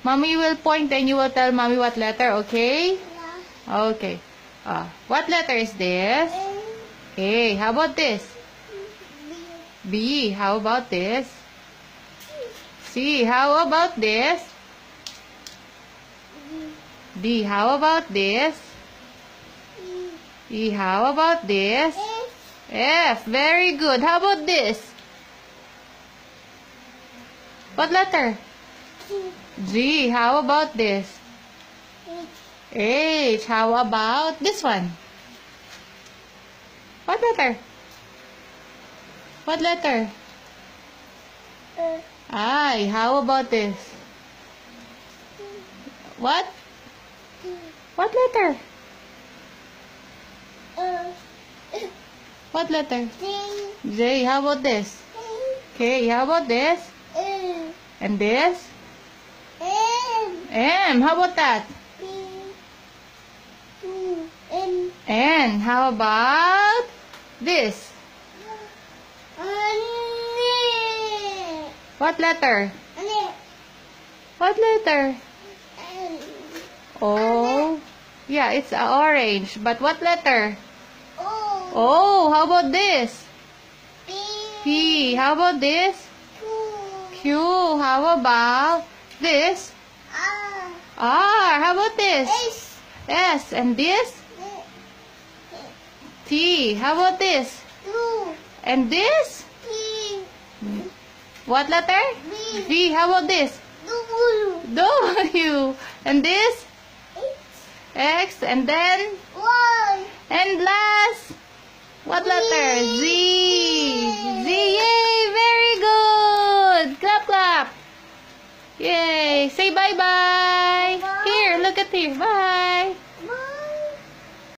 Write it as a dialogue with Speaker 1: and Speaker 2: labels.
Speaker 1: Mommy will point and you will tell mommy what letter, okay?
Speaker 2: Yeah.
Speaker 1: Okay. What letter is this? A. How about this? B. How about this? C. How about this? D. How about this? E. How about this? F. Very good. How about this? What letter? G. How about this? H. How about this one? What letter? What letter? I. How about this? What? What letter? What letter? J. How about this? K. How about this? And this? M. How about that? N. How about this? What letter? What letter? O. Yeah, it's orange. But what letter? O. How about this? P. How about this? Q. How about this? R. How about this? S. And this? T. How about this? And this? What letter? V. How about this? W. And this? X. And then? And last? What letter? Z. Z. Yay! Very good! Clap, clap! Yay! Say bye-bye! Here, look at here. Bye!